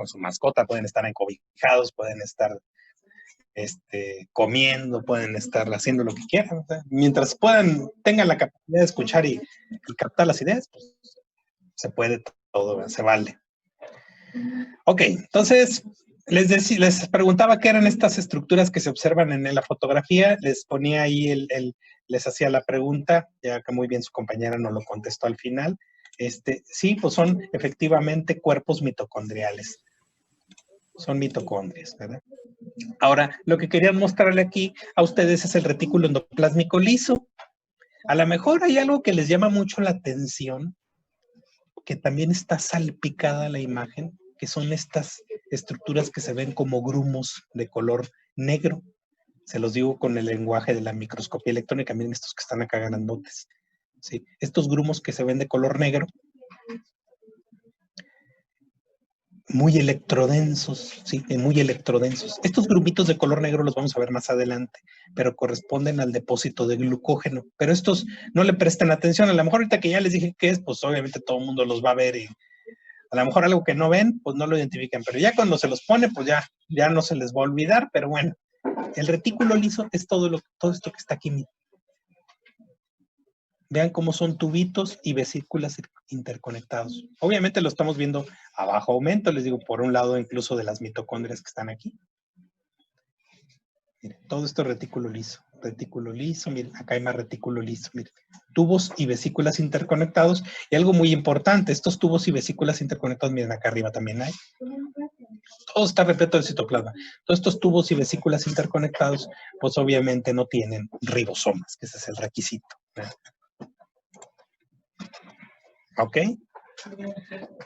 con su mascota, pueden estar encobijados, pueden estar comiendo, pueden estar haciendo lo que quieran. O sea, mientras tengan la capacidad de escuchar y captar las ideas, pues se puede todo, se vale. Ok, entonces les preguntaba qué eran estas estructuras que se observan en la fotografía, les ponía ahí les hacía la pregunta, ya que muy bien su compañera nos lo contestó al final. Sí, pues son efectivamente cuerpos mitocondriales. Son mitocondrias, ¿verdad? Ahora, lo que quería mostrarle aquí a ustedes es el retículo endoplásmico liso. A lo mejor hay algo que les llama mucho la atención, que también está salpicada la imagen, que son estas estructuras que se ven como grumos de color negro. Se los digo con el lenguaje de la microscopía electrónica. Miren estos que están acá grandotes. ¿Sí? Estos grumos que se ven de color negro, muy electrodensos, ¿sí? Muy electrodensos. Estos grumitos de color negro los vamos a ver más adelante, pero corresponden al depósito de glucógeno. Pero estos no le presten atención. A lo mejor ahorita que ya les dije qué es, pues obviamente todo el mundo los va a ver y a lo mejor algo que no ven, pues no lo identifican. Pero ya cuando se los pone, pues ya no se les va a olvidar. Pero bueno, el retículo liso es todo esto que está aquí. Vean cómo son tubitos y vesículas interconectados. Obviamente lo estamos viendo a bajo aumento, les digo, por un lado incluso de las mitocondrias que están aquí. Miren, todo esto es retículo liso, miren, acá hay más retículo liso, miren. Tubos y vesículas interconectados. Y algo muy importante, estos tubos y vesículas interconectados, miren, acá arriba también hay. Todo está repleto de citoplasma. Todos estos tubos y vesículas interconectados, pues obviamente no tienen ribosomas, que ese es el requisito. ¿Ok?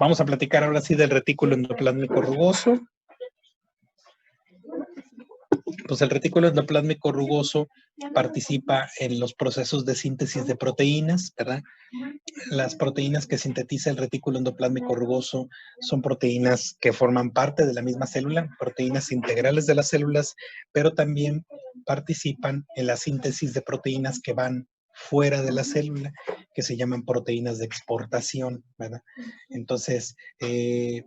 Vamos a platicar ahora sí del retículo endoplásmico rugoso. Pues el retículo endoplásmico rugoso participa en los procesos de síntesis de proteínas, ¿verdad? Las proteínas que sintetiza el retículo endoplásmico rugoso son proteínas que forman parte de la misma célula, proteínas integrales de las células, pero también participan en la síntesis de proteínas que van fuera de la célula, que se llaman proteínas de exportación, ¿verdad? Entonces, el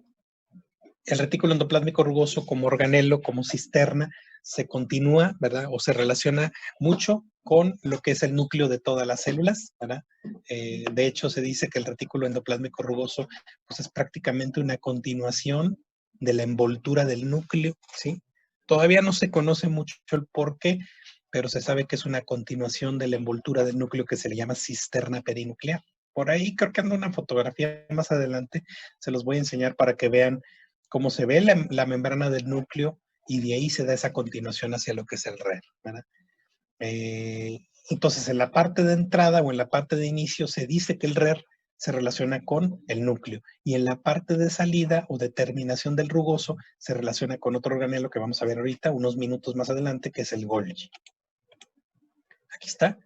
retículo endoplásmico rugoso como organelo, como cisterna, se continúa, ¿verdad? O se relaciona mucho con lo que es el núcleo de todas las células, ¿verdad? De hecho, se dice que el retículo endoplásmico rugoso pues, es prácticamente una continuación de la envoltura del núcleo, ¿sí? Todavía no se conoce mucho el por qué, pero se sabe que es una continuación de la envoltura del núcleo que se le llama cisterna perinuclear. Por ahí creo que anda una fotografía más adelante, se los voy a enseñar para que vean cómo se ve la membrana del núcleo y de ahí se da esa continuación hacia lo que es el RER, ¿verdad? Entonces, en la parte de entrada o en la parte de inicio se dice que el RER se relaciona con el núcleo y en la parte de salida o de terminación del rugoso se relaciona con otro organelo que vamos a ver ahorita, unos minutos más adelante, que es el Golgi. Aquí está.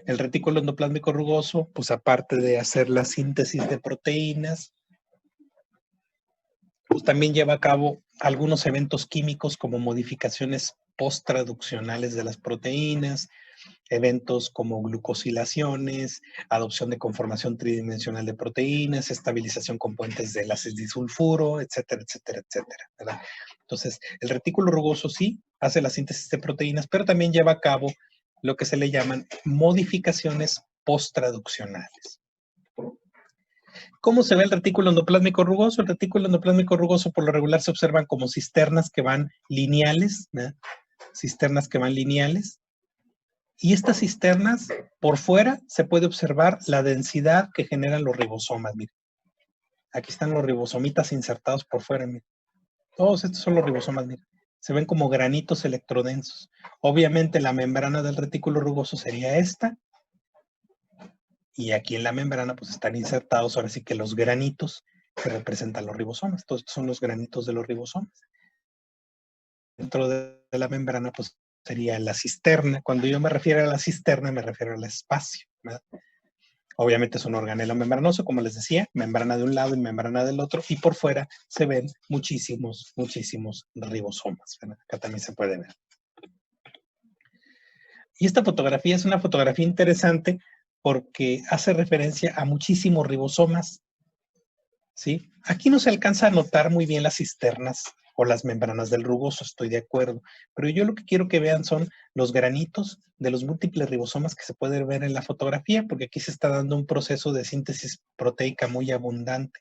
El retículo endoplásmico rugoso, pues aparte de hacer la síntesis de proteínas, pues también lleva a cabo algunos eventos químicos como modificaciones posttraduccionales de las proteínas, eventos como glucosilaciones, adopción de conformación tridimensional de proteínas, estabilización con puentes de enlaces disulfuro, etcétera, etcétera, etcétera, ¿verdad? Entonces, el retículo rugoso sí hace la síntesis de proteínas, pero también lleva a cabo lo que se le llaman modificaciones posttraduccionales. ¿Cómo se ve el retículo endoplásmico rugoso? El retículo endoplásmico rugoso por lo regular se observan como cisternas que van lineales, ¿verdad? Cisternas que van lineales. Y estas cisternas, por fuera, se puede observar la densidad que generan los ribosomas. Miren. Aquí están los ribosomitas insertados por fuera. Miren. Todos estos son los ribosomas. Miren. Se ven como granitos electrodensos. Obviamente la membrana del retículo rugoso sería esta. Y aquí en la membrana pues están insertados ahora sí que los granitos que representan los ribosomas. Todos estos son los granitos de los ribosomas. Dentro de la membrana pues sería la cisterna. Cuando yo me refiero a la cisterna me refiero al espacio, ¿verdad? Obviamente es un organelo membranoso, como les decía, membrana de un lado y membrana del otro, y por fuera se ven muchísimos ribosomas, ¿verdad? Acá también se puede ver. Y esta fotografía es una fotografía interesante porque hace referencia a muchísimos ribosomas. ¿sí? Aquí no se alcanza a notar muy bien las cisternas o las membranas del rugoso, estoy de acuerdo, pero yo lo que quiero que vean son los granitos de los múltiples ribosomas que se pueden ver en la fotografía, porque aquí se está dando un proceso de síntesis proteica muy abundante.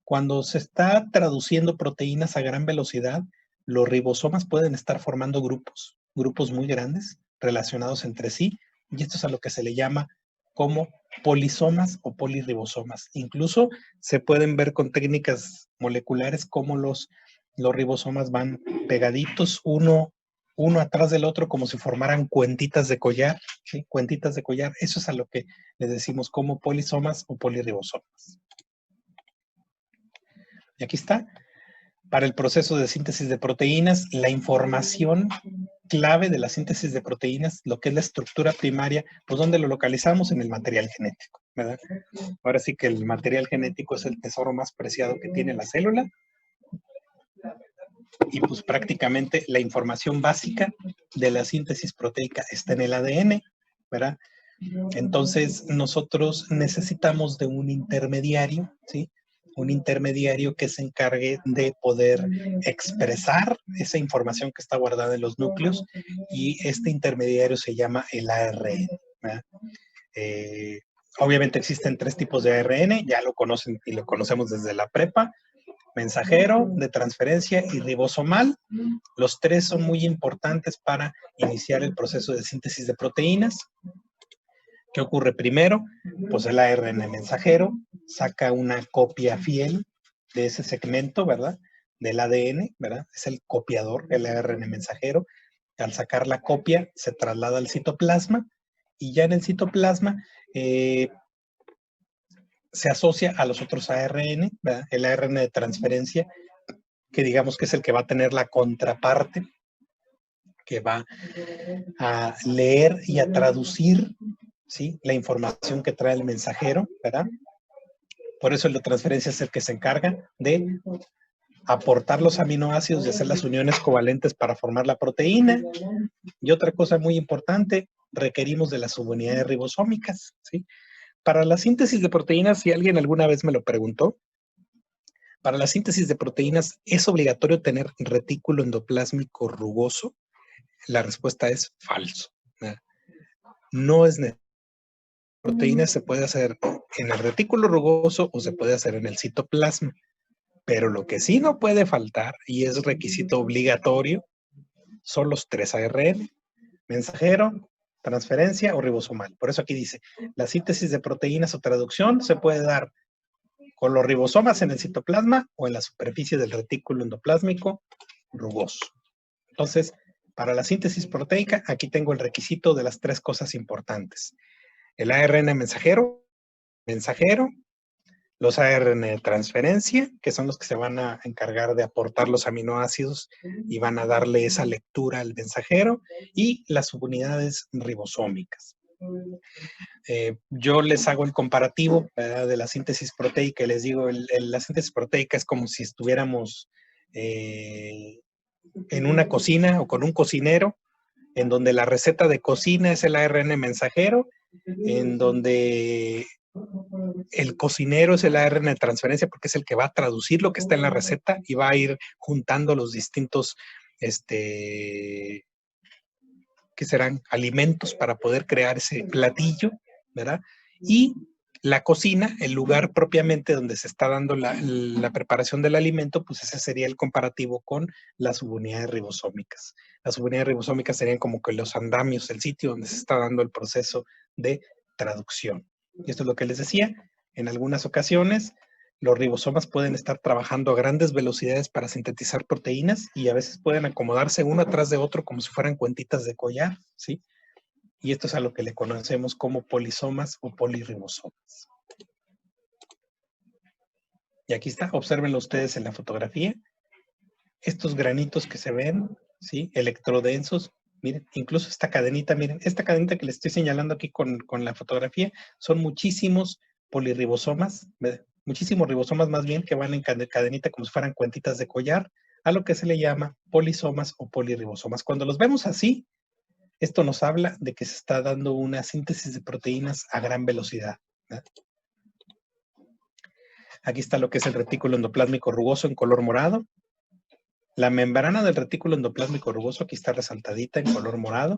Cuando se está traduciendo proteínas a gran velocidad, los ribosomas pueden estar formando grupos muy grandes relacionados entre sí, y esto es a lo que se le llama como polisomas o polirribosomas. Incluso se pueden ver con técnicas moleculares cómo los ribosomas van pegaditos uno atrás del otro como si formaran cuentitas de collar, ¿sí? Cuentitas de collar. Eso es a lo que le decimos como polisomas o polirribosomas. Y aquí está. Para el proceso de síntesis de proteínas, la información clave de la síntesis de proteínas, lo que es la estructura primaria, pues ¿dónde lo localizamos? En el material genético, ¿verdad? Ahora sí que el material genético es el tesoro más preciado que tiene la célula, y pues prácticamente la información básica de la síntesis proteica está en el ADN, ¿verdad? Entonces nosotros necesitamos de un intermediario, ¿sí? Un intermediario que se encargue de poder expresar esa información que está guardada en los núcleos, y este intermediario se llama el ARN, ¿verdad? Obviamente existen 3 tipos de ARN, ya lo conocen y lo conocemos desde la prepa: mensajero, de transferencia y ribosomal. Los 3 son muy importantes para iniciar el proceso de síntesis de proteínas. ¿Qué ocurre primero? Pues el ARN mensajero saca una copia fiel de ese segmento, ¿verdad? Del ADN, ¿verdad? Es el copiador, el ARN mensajero. Al sacar la copia, se traslada al citoplasma, y ya en el citoplasma se asocia a los otros ARN, ¿verdad? El ARN de transferencia, que digamos que es el que va a tener la contraparte, que va a leer y a traducir, ¿sí?, la información que trae el mensajero, ¿verdad? Por eso el de transferencia es el que se encarga de aportar los aminoácidos y hacer las uniones covalentes para formar la proteína. Y otra cosa muy importante, requerimos de las subunidades ribosómicas, ¿sí? Para la síntesis de proteínas, si alguien alguna vez me lo preguntó, para la síntesis de proteínas, ¿es obligatorio tener retículo endoplásmico rugoso? La respuesta es falso. No es necesario. La proteína se puede hacer en el retículo rugoso o se puede hacer en el citoplasma. Pero lo que sí no puede faltar, y es requisito obligatorio, son los 3 ARN: mensajero, transferencia o ribosomal. Por eso aquí dice, la síntesis de proteínas o traducción se puede dar con los ribosomas en el citoplasma o en la superficie del retículo endoplásmico rugoso. Entonces, para la síntesis proteica, aquí tengo el requisito de las 3 cosas importantes: el ARN mensajero, los ARN de transferencia, que son los que se van a encargar de aportar los aminoácidos y van a darle esa lectura al mensajero, y las subunidades ribosómicas. Yo les hago el comparativo, ¿verdad?, de la síntesis proteica, y les digo, la síntesis proteica es como si estuviéramos en una cocina o con un cocinero, en donde la receta de cocina es el ARN mensajero, en donde el cocinero es el ARN de transferencia, porque es el que va a traducir lo que está en la receta y va a ir juntando los distintos, que serán alimentos para poder crear ese platillo, ¿verdad? Y la cocina, el lugar propiamente donde se está dando la preparación del alimento, pues ese sería el comparativo con las subunidades ribosómicas. Las subunidades ribosómicas serían como que los andamios, el sitio donde se está dando el proceso de traducción. Y esto es lo que les decía. En algunas ocasiones, los ribosomas pueden estar trabajando a grandes velocidades para sintetizar proteínas, y a veces pueden acomodarse uno atrás de otro como si fueran cuentitas de collar, ¿sí? Y esto es a lo que le conocemos como polisomas o polirribosomas. Y aquí está, obsérvenlo ustedes en la fotografía. Estos granitos que se ven, ¿sí?, electrodensos. Miren, incluso esta cadenita, miren, esta cadenita que les estoy señalando aquí con la fotografía, son muchísimos polirribosomas, muchísimos ribosomas más bien, que van en cadenita como si fueran cuentitas de collar, a lo que se le llama polisomas o polirribosomas. Cuando los vemos así, esto nos habla de que se está dando una síntesis de proteínas a gran velocidad, ¿verdad? Aquí está lo que es el retículo endoplásmico rugoso en color morado. La membrana del retículo endoplásmico rugoso, aquí está resaltadita en color morado.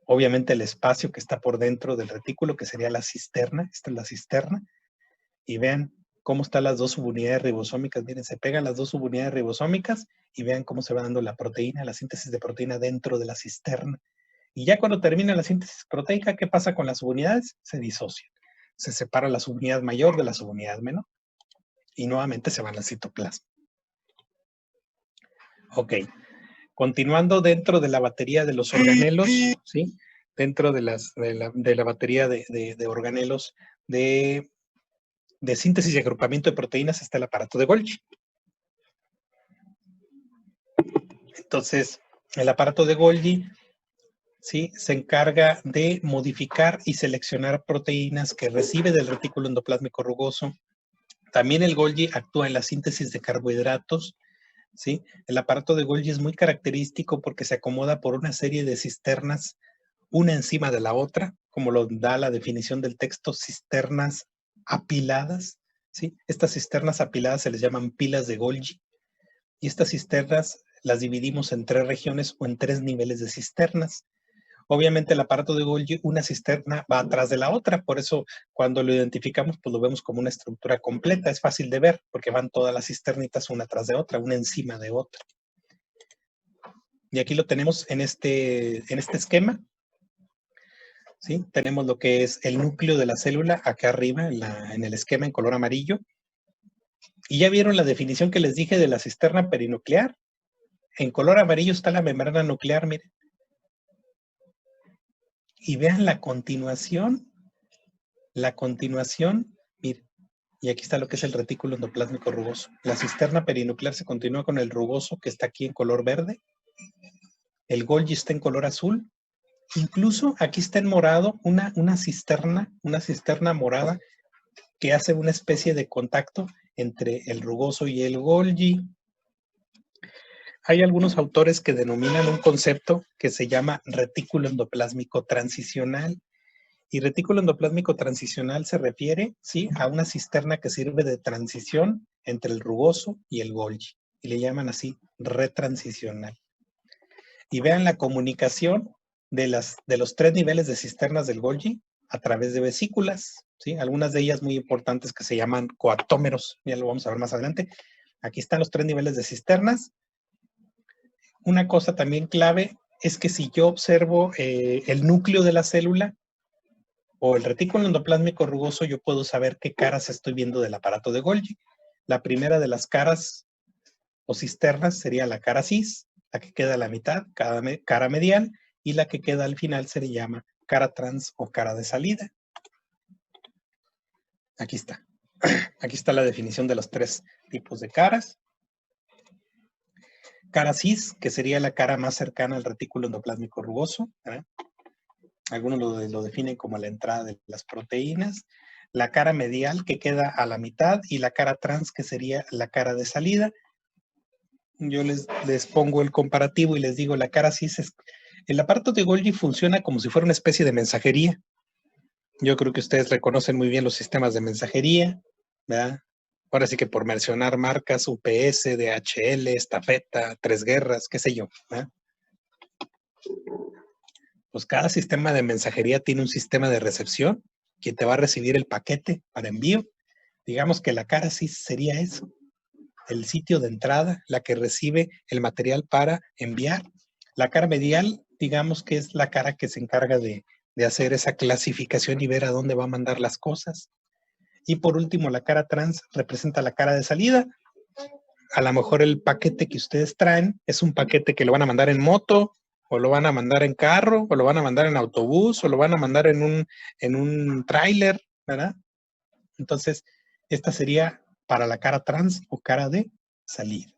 Obviamente el espacio que está por dentro del retículo, que sería la cisterna. Esta es la cisterna. Y vean cómo están las dos subunidades ribosómicas. Miren, se pegan las dos subunidades ribosómicas y vean cómo se va dando la proteína, la síntesis de proteína dentro de la cisterna. Y ya cuando termina la síntesis proteica, ¿qué pasa con las subunidades? Se disocian. Se separa la subunidad mayor de la subunidad menor. Y nuevamente se van al citoplasma. Ok. Continuando dentro de la batería de los organelos, ¿sí? Dentro de la batería de organelos de síntesis y agrupamiento de proteínas está el aparato de Golgi. Entonces, el aparato de Golgi, ¿sí?, se encarga de modificar y seleccionar proteínas que recibe del retículo endoplásmico rugoso. También el Golgi actúa en la síntesis de carbohidratos, ¿sí? El aparato de Golgi es muy característico porque se acomoda por una serie de cisternas, una encima de la otra, como lo da la definición del texto, cisternas apiladas, ¿sí? Estas cisternas apiladas se les llaman pilas de Golgi, y estas cisternas las dividimos en 3 regiones o en 3 niveles de cisternas. Obviamente el aparato de Golgi, una cisterna va atrás de la otra, por eso cuando lo identificamos, pues lo vemos como una estructura completa, es fácil de ver, porque van todas las cisternitas una tras de otra, una encima de otra. Y aquí lo tenemos en este esquema, ¿sí? Tenemos lo que es el núcleo de la célula acá arriba en el esquema en color amarillo. Y ya vieron la definición que les dije de la cisterna perinuclear. En color amarillo está la membrana nuclear, miren. Y vean la continuación, miren. Y aquí está lo que es el retículo endoplásmico rugoso. La cisterna perinuclear se continúa con el rugoso que está aquí en color verde. El Golgi está en color azul. Incluso aquí está en morado una cisterna morada que hace una especie de contacto entre el rugoso y el Golgi. Hay algunos autores que denominan un concepto que se llama retículo endoplásmico transicional. Y retículo endoplásmico transicional se refiere, ¿sí?, a una cisterna que sirve de transición entre el rugoso y el Golgi. Y le llaman así retransicional. Y vean la comunicación de los 3 niveles de cisternas del Golgi a través de vesículas, ¿sí? Algunas de ellas muy importantes que se llaman coaptómeros. Ya lo vamos a ver más adelante. Aquí están los 3 niveles de cisternas. Una cosa también clave es que si yo observo el núcleo de la célula o el retículo endoplásmico rugoso, yo puedo saber qué caras estoy viendo del aparato de Golgi. La primera de las caras o cisternas sería la cara cis, la que queda a la mitad, cara medial, y la que queda al final se le llama cara trans o cara de salida. Aquí está. Aquí está la definición de los 3 tipos de caras. Cara cis, que sería la cara más cercana al retículo endoplásmico rugoso, ¿verdad? Algunos lo definen como la entrada de las proteínas. La cara medial, que queda a la mitad, y la cara trans, que sería la cara de salida. Yo les pongo el comparativo y les digo, la cara cis es... El aparato de Golgi funciona como si fuera una especie de mensajería. Yo creo que ustedes reconocen muy bien los sistemas de mensajería, ¿verdad? Ahora sí que por mencionar marcas, UPS, DHL, Estafeta, Tres Guerras, qué sé yo, ¿verdad? Pues cada sistema de mensajería tiene un sistema de recepción, quien te va a recibir el paquete para envío. Digamos que la cara cis sería eso, el sitio de entrada, la que recibe el material para enviar. La cara medial, digamos que es la cara que se encarga de hacer esa clasificación y ver a dónde va a mandar las cosas. Y por último, la cara trans representa la cara de salida. A lo mejor el paquete que ustedes traen es un paquete que lo van a mandar en moto, o lo van a mandar en carro, o lo van a mandar en autobús, o lo van a mandar en un tráiler, ¿verdad? Entonces, esta sería para la cara trans o cara de salida.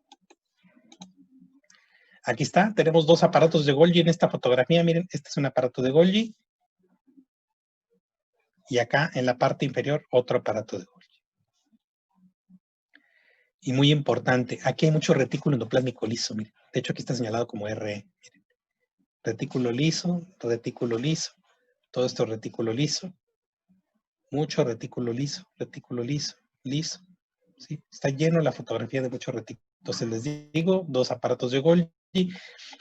Aquí está, tenemos 2 aparatos de Golgi en esta fotografía. Miren, este es un aparato de Golgi. Y acá en la parte inferior, otro aparato de Golgi. Y muy importante, aquí hay mucho retículo endoplásmico liso. Miren. De hecho, aquí está señalado como RE. Miren. Retículo liso, todo esto retículo liso. Mucho retículo liso, retículo liso. liso. ¿Sí? Está lleno la fotografía de muchos retículos. Entonces les digo, 2 aparatos de Golgi.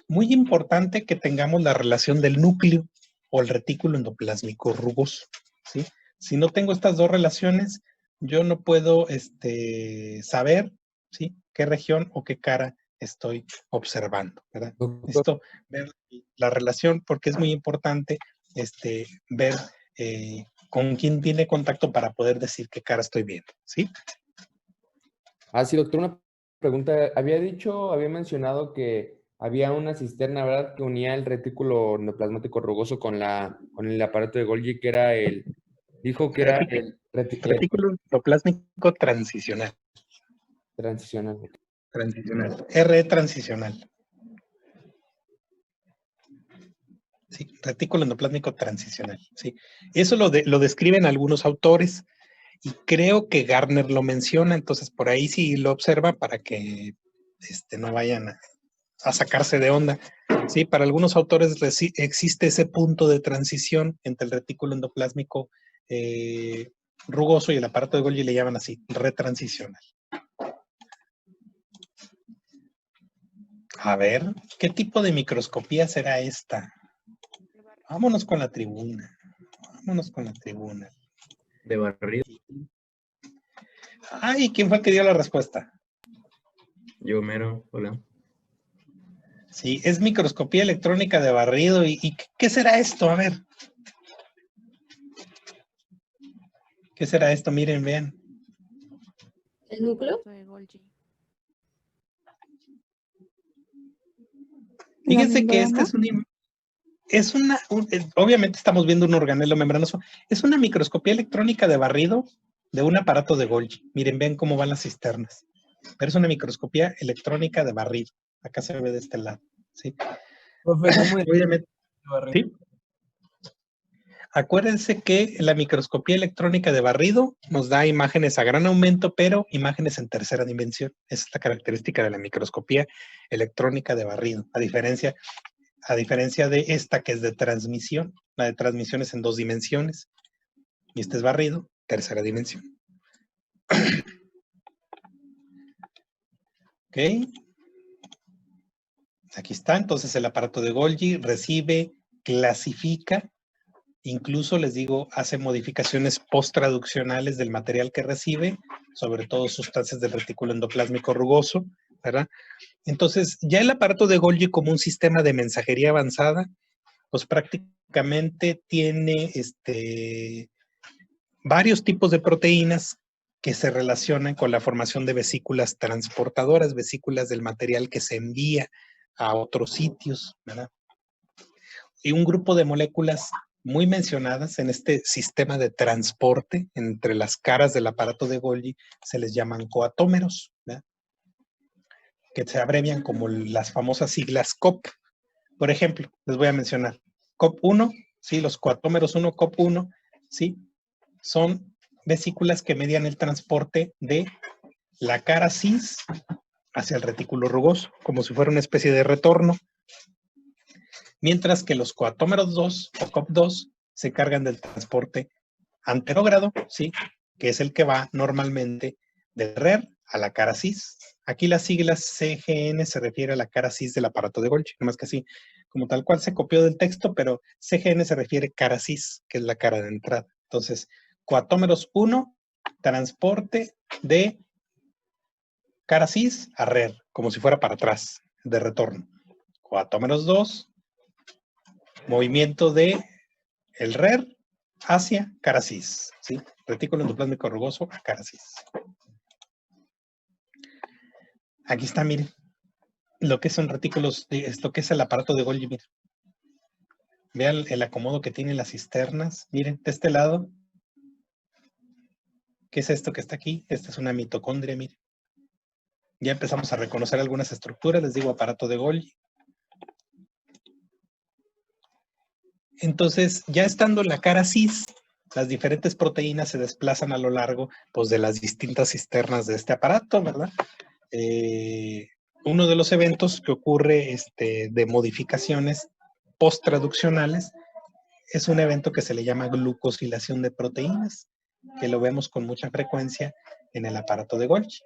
Muy importante que tengamos la relación del núcleo o el retículo endoplásmico rugoso. ¿Sí? Si no tengo estas dos relaciones, yo no puedo saber, ¿sí?, qué región o qué cara estoy observando, ¿verdad? Doctor, Esto, ver la relación, porque es muy importante ver con quién tiene contacto para poder decir qué cara estoy viendo, ¿sí? sí, doctor, una pregunta. Había mencionado que había una cisterna, ¿verdad?, que unía el retículo endoplasmático rugoso con el aparato de Golgi, que era dijo que era el Retículo endoplásmico transicional. transicional. Transicional. R transicional. Sí, retículo endoplásmico transicional. Sí. Eso lo describen algunos autores y creo que Gardner lo menciona, entonces por ahí sí lo observa para que no vayan a sacarse de onda. Sí, para algunos autores existe ese punto de transición entre el retículo endoplásmico rugoso y el aparato de Golgi, le llaman así, retransicional. A ver, ¿qué tipo de microscopía será esta? Vámonos con la tribuna. Vámonos con la tribuna. De barrido. Ay, ¿quién fue el que dio la respuesta? Yo mero, hola. Sí, es microscopía electrónica de barrido. ¿Y qué será esto? A ver. ¿Qué será esto? Miren, vean. ¿El núcleo? Fíjense que este es obviamente estamos viendo un organelo membranoso. Es una microscopía electrónica de barrido de un aparato de Golgi. Miren, vean cómo van las cisternas. Pero es una microscopía electrónica de barrido. Acá se ve de este lado. ¿Sí? Obviamente, ¿sí? Acuérdense que la microscopía electrónica de barrido nos da imágenes a gran aumento, pero imágenes en tercera dimensión. Esa es la característica de la microscopía electrónica de barrido, a diferencia de esta que es de transmisión. La de transmisión es en 2 dimensiones y este es barrido, tercera dimensión. Ok. Aquí está, entonces el aparato de Golgi recibe, clasifica, incluso les digo, hace modificaciones post-traduccionales del material que recibe, sobre todo sustancias del retículo endoplásmico rugoso, ¿verdad? Entonces, ya el aparato de Golgi como un sistema de mensajería avanzada, pues prácticamente tiene varios tipos de proteínas que se relacionan con la formación de vesículas transportadoras, vesículas del material que se envía a otros sitios, ¿verdad? Y un grupo de moléculas muy mencionadas en este sistema de transporte entre las caras del aparato de Golgi se les llaman coatómeros, ¿verdad?, que se abrevian como las famosas siglas COP. Por ejemplo, les voy a mencionar COP1, ¿sí? Los coatómeros 1, COP1, ¿sí?, son vesículas que median el transporte de la cara cis hacia el retículo rugoso, como si fuera una especie de retorno. Mientras que los coatómeros 2 o COP2 se cargan del transporte anterógrado, ¿sí?, que es el que va normalmente del RER a la cara cis. Aquí las siglas CGN se refiere a la cara cis del aparato de Golgi, nomás que así, como tal cual se copió del texto, pero CGN se refiere a cara cis, que es la cara de entrada. Entonces, coatómeros 1, transporte de cara cis a RER, como si fuera para atrás, de retorno. Coatómeros 2, movimiento de el RER hacia cara cis, ¿sí? Retículo endoplásmico rugoso a cara cis. Aquí está, miren, lo que son retículos, esto que es el aparato de Golgi, miren. Vean el acomodo que tienen las cisternas. Miren, de este lado, ¿qué es esto que está aquí? Esta es una mitocondria, miren. Ya empezamos a reconocer algunas estructuras, les digo, aparato de Golgi. Entonces, ya estando en la cara cis, las diferentes proteínas se desplazan a lo largo, pues, de las distintas cisternas de este aparato, ¿verdad? Uno de los eventos que ocurre de modificaciones post-traduccionales es un evento que se le llama glucosilación de proteínas, que lo vemos con mucha frecuencia en el aparato de Golgi.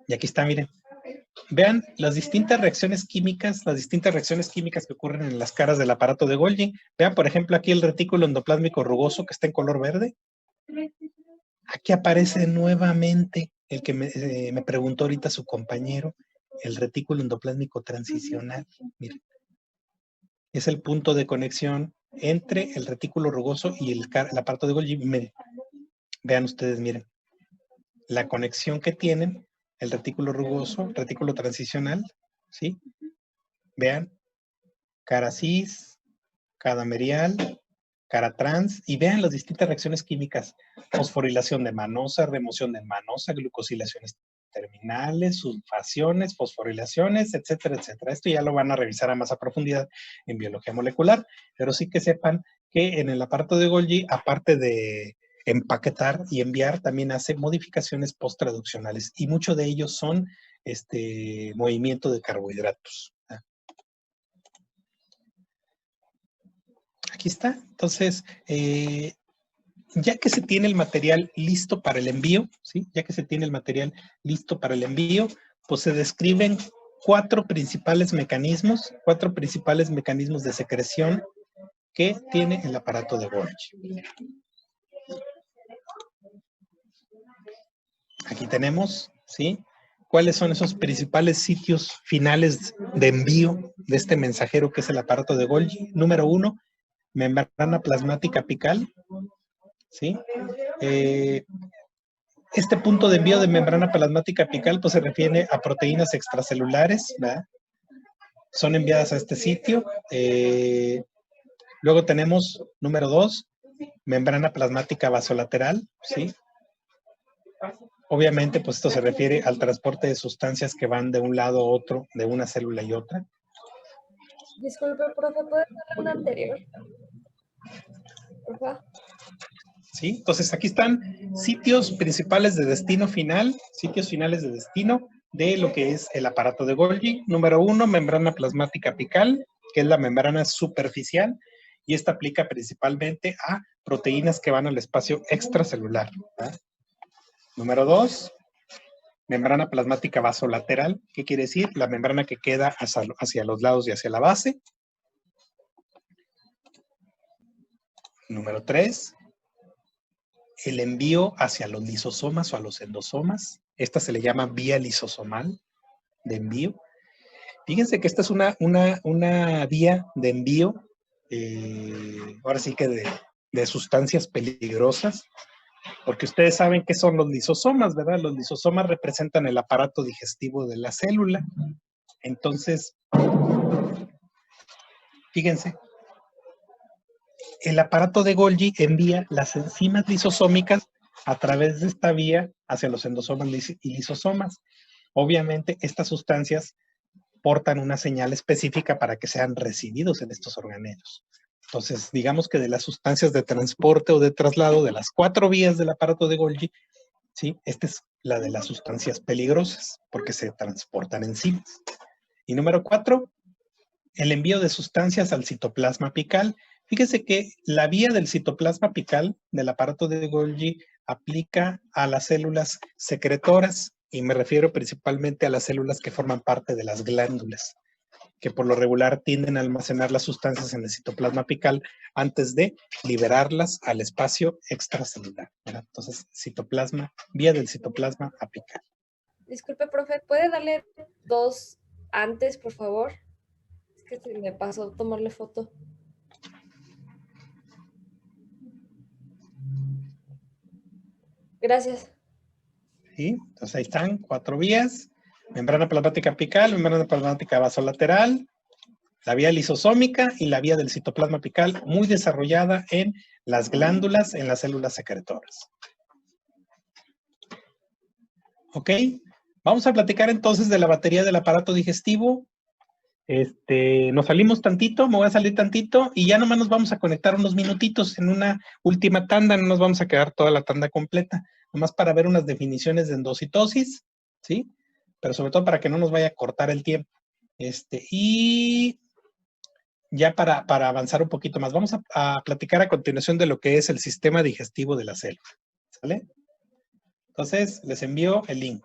Y aquí está, miren. Vean las distintas reacciones químicas que ocurren en las caras del aparato de Golgi. Vean, por ejemplo, aquí el retículo endoplásmico rugoso que está en color verde. Aquí aparece nuevamente el que me preguntó ahorita su compañero, el retículo endoplásmico transicional. Miren. Es el punto de conexión entre el retículo rugoso y el aparato de Golgi. Miren. Vean ustedes, miren. La conexión que tienen el retículo rugoso, retículo transicional, ¿sí? Vean, cara cis, cara merial, cara trans, y vean las distintas reacciones químicas. Fosforilación de manosa, remoción de manosa, glucosilaciones terminales, sulfaciones, fosforilaciones, etcétera, etcétera. Esto ya lo van a revisar a más a profundidad en biología molecular, pero sí que sepan que en el aparato de Golgi, aparte de empaquetar y enviar, también hace modificaciones posttraduccionales, y muchos de ellos son movimiento de carbohidratos. Aquí está. Entonces, ya que se tiene el material listo para el envío, ¿sí? Ya que se tiene el material listo para el envío, pues se describen cuatro principales mecanismos de secreción que tiene el aparato de Golgi. Aquí tenemos, ¿sí? ¿Cuáles son esos principales sitios finales de envío de este mensajero que es el aparato de Golgi? Número 1, membrana plasmática apical, ¿sí? Este punto de envío de membrana plasmática apical pues se refiere a proteínas extracelulares, ¿verdad? Son enviadas a este sitio. Luego tenemos, número 2, membrana plasmática vasolateral, ¿sí? Obviamente, pues esto se refiere al transporte de sustancias que van de un lado a otro, de una célula y otra. Disculpe, profe, ¿puede darle una anterior? Porfa. ¿Sí? Entonces aquí están sitios principales de destino final, sitios finales de destino de lo que es el aparato de Golgi. Número 1, membrana plasmática apical, que es la membrana superficial, y esta aplica principalmente a proteínas que van al espacio extracelular, ¿verdad? Número 2, membrana plasmática vasolateral. ¿Qué quiere decir? La membrana que queda hacia los lados y hacia la base. Número 3, el envío hacia los lisosomas o a los endosomas. Esta se le llama vía lisosomal de envío. Fíjense que esta es una vía de envío, ahora sí que de sustancias peligrosas, porque ustedes saben qué son los lisosomas, ¿verdad? Los lisosomas representan el aparato digestivo de la célula. Entonces, fíjense, el aparato de Golgi envía las enzimas lisosómicas a través de esta vía hacia los endosomas y lisosomas. Obviamente, estas sustancias portan una señal específica para que sean recibidos en estos organelos. Entonces, digamos que de las sustancias de transporte o de traslado, de las 4 vías del aparato de Golgi, ¿sí? Esta es la de las sustancias peligrosas, porque se transportan enzimas. Y número 4, el envío de sustancias al citoplasma apical. Fíjese que la vía del citoplasma apical del aparato de Golgi aplica a las células secretoras, y me refiero principalmente a las células que forman parte de las glándulas, que por lo regular tienden a almacenar las sustancias en el citoplasma apical antes de liberarlas al espacio extracelular, ¿verdad? Entonces, vía del citoplasma apical. Disculpe, profe, ¿puede darle 2 antes, por favor? Es que se me pasó tomarle foto. Gracias. ¿Sí? Entonces ahí están 4 vías: membrana plasmática apical, membrana plasmática vasolateral, la vía lisosómica y la vía del citoplasma apical, muy desarrollada en las glándulas, en las células secretoras. ¿Ok? Vamos a platicar entonces de la batería del aparato digestivo. Nos salimos tantito, me voy a salir tantito y ya nomás nos vamos a conectar unos minutitos en una última tanda, no nos vamos a quedar toda la tanda completa, nomás para ver unas definiciones de endocitosis, ¿sí? Pero sobre todo para que no nos vaya a cortar el tiempo. Y ya para avanzar un poquito más, vamos a platicar a continuación de lo que es el sistema digestivo de la célula, ¿Sale? Entonces, les envío el link.